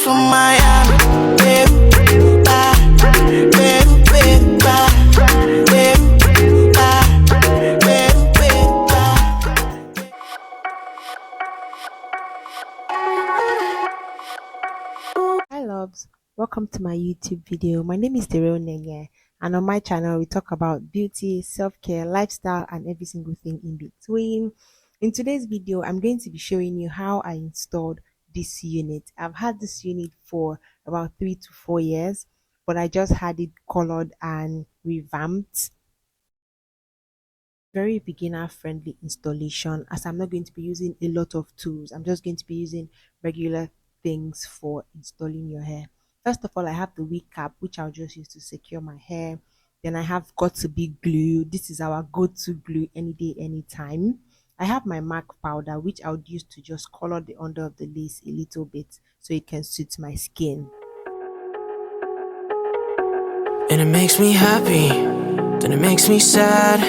from Miami. Hi loves, welcome to my YouTube video. My name is Daryl Nenye, and on my channel we talk about beauty, self-care, lifestyle and every single thing in between. In today's video, I'm going to be showing you how I installed this unit. I've had this unit for about 3 to 4 years, but I just had it colored and revamped. Very beginner friendly installation, as I'm not going to be using a lot of tools. I'm just going to be using regular things for installing your hair. First of all, I have the wig cap, which I'll just use to secure my hair. Then I have got to be glue. This is our go-to glue any day, anytime. I have my MAC powder, which I would use to just color the under of the lace a little bit so it can suit my skin. And it makes me happy, then it makes me sad.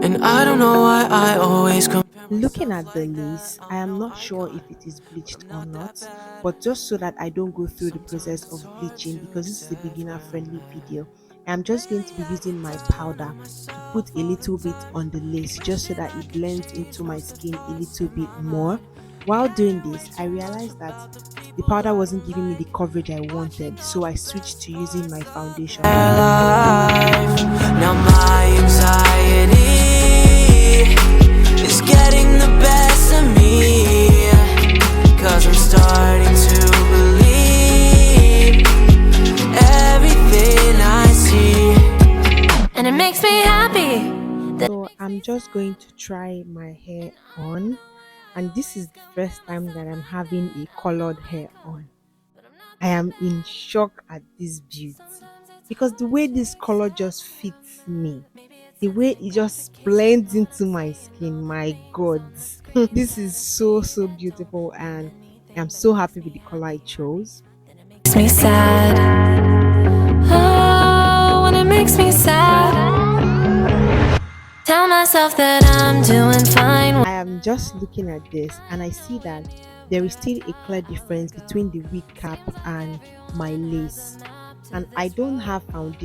And I don't know why I always compare. Looking at the lace, I am not sure if it is bleached or not, but just so that I don't go through the process of bleaching, because this is a beginner friendly video, I'm just going to be using my powder to put a little bit on the lace just so that it blends into my skin a little bit more. While doing this, I realized that the powder wasn't giving me the coverage I wanted, so I switched to using my foundation. Now my anxiety is getting the best of me, 'cause I'm starting to believe everything I see, and it makes me happy. So I'm just going to try my hair on, and this is the first time that I'm having a colored hair on. I am in shock at this beauty, because the way this color just fits me, the way it just blends into my skin, my god. This is so beautiful, and I'm so happy with the color I chose. Makes me sad. Oh, when it makes me sad, tell myself that I'm doing fine. I am just looking at this and I see that there is still a clear difference between the wig cap and my lace, and I don't have enough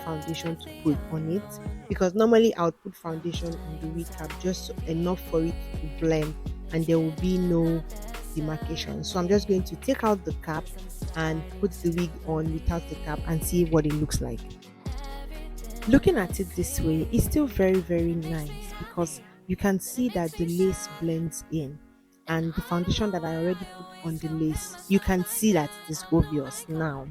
foundation to put on it, because normally I would put foundation on the wig cap just enough for it to blend and there will be no demarcation. So I'm just going to take out the cap and put the wig on without the cap and see what it looks like. Looking at it this way, it's still very nice, because you can see that the lace blends in, and the foundation that I already put on the lace, you can see that it is obvious now.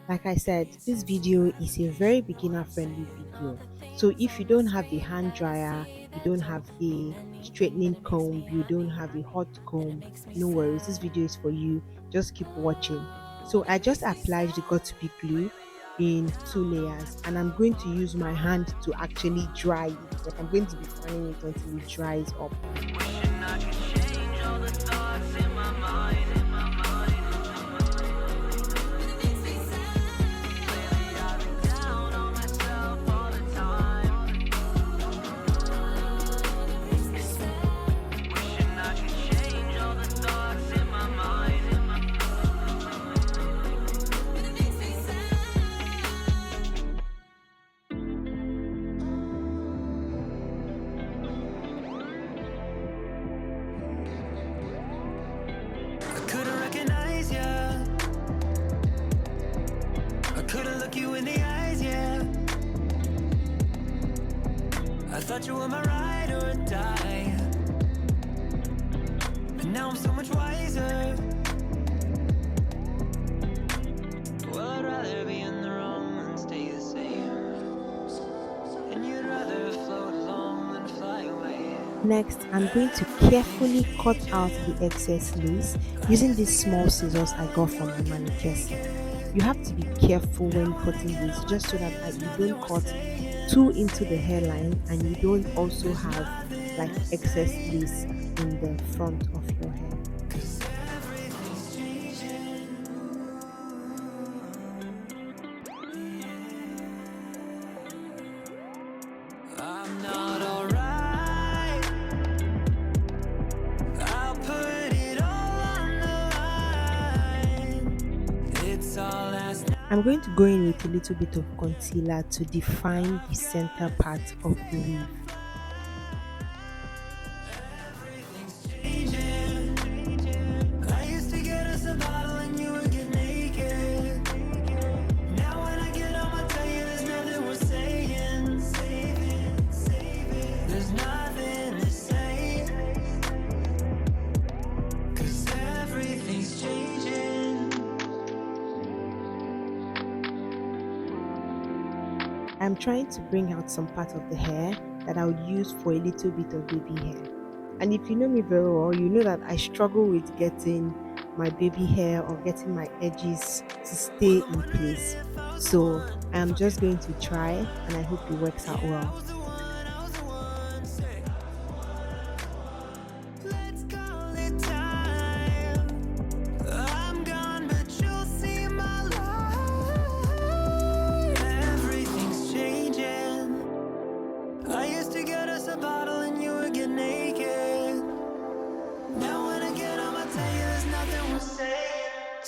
Like I said, this video is a very beginner friendly video, so if you don't have a hand dryer, you don't have a straightening comb, you don't have a hot comb, no worries, this video is for you. Just keep watching. So I just applied the got-to-be glue in 2 layers, and I'm going to use my hand to actually dry it. Like, I'm going to be fanning it until it dries up. I thought you were my ride or die, and now I'm so much wiser. Well, I'd rather be in the wrong than stay the same, and you'd rather float along than fly away. Next, I'm going to carefully cut out the excess lace using these small scissors I got from the manifest. You have to be careful when cutting this, just so that you don't cut too into the hairline and you don't also have like excess lace in the front of your hair. I'm not alright. I'm going to go in with a little bit of concealer to define the center part of the weave. I used to get us a bottle and you would get naked. Now when I get home, I tell you there's nothing we're saying. There's nothing to say. 'Cause everything's changing. I'm trying to bring out some part of the hair that I would use for a little bit of baby hair. And if you know me very well, you know that I struggle with getting my baby hair or getting my edges to stay in place. So I'm just going to try and I hope it works out well. Let's call it time. I'm gone, but you'll see my light. Everything's changing. I used to get us a bottle and you would get naked. Now when I get home, I tell you there's nothing we're saying.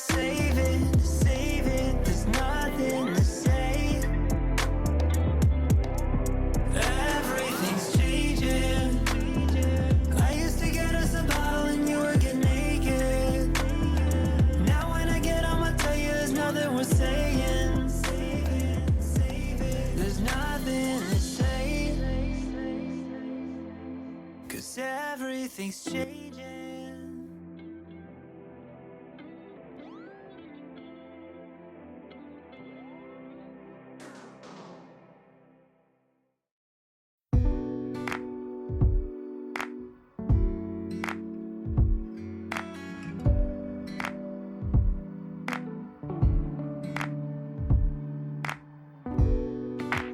Save it, there's nothing to say. Everything's changing. I used to get us a bottle and you would get naked. Now when I get home, I tell you there's nothing we're saying. There's nothing to say. 'Cause everything's changing.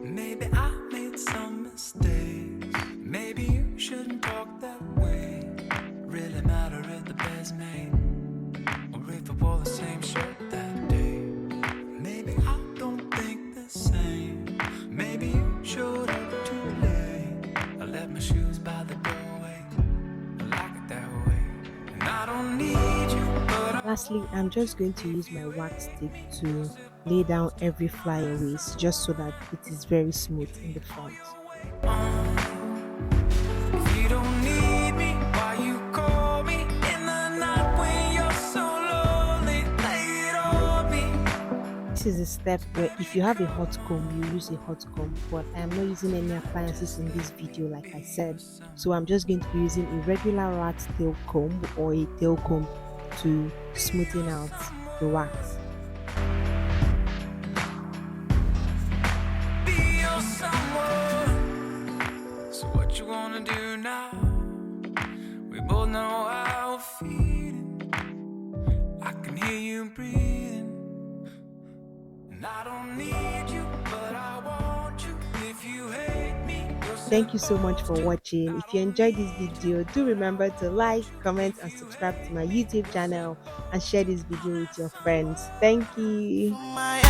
Maybe I made some mistakes. Maybe you shouldn't talk that way. Really matter if the bed's made or if we wore the same shirt that day. Maybe I don't think the same. Maybe you showed up too late. I left my shoes by the doorway. I like it that way. And I don't need you, but Lastly, I'm just going to use my wax stick to lay down every flyaways just so that it is very smooth in the front. if you don't need me, why you call me in the night when you're so lonely? Lay it on me. This is a step where if you have a hot comb, you use a hot comb, but I am not using any appliances in this video like I said. So I'm just going to be using a regular rat tail comb or a tail comb to smoothen out the wax. Be your someone. So what you wanna do now? We both know how we're feeling. I can hear you breathing. And I don't need you, but I want you. If you hate me, Thank you so much for watching. If you enjoyed this video, do remember to like, comment and subscribe to my YouTube channel and share this video with your friends. Thank you. my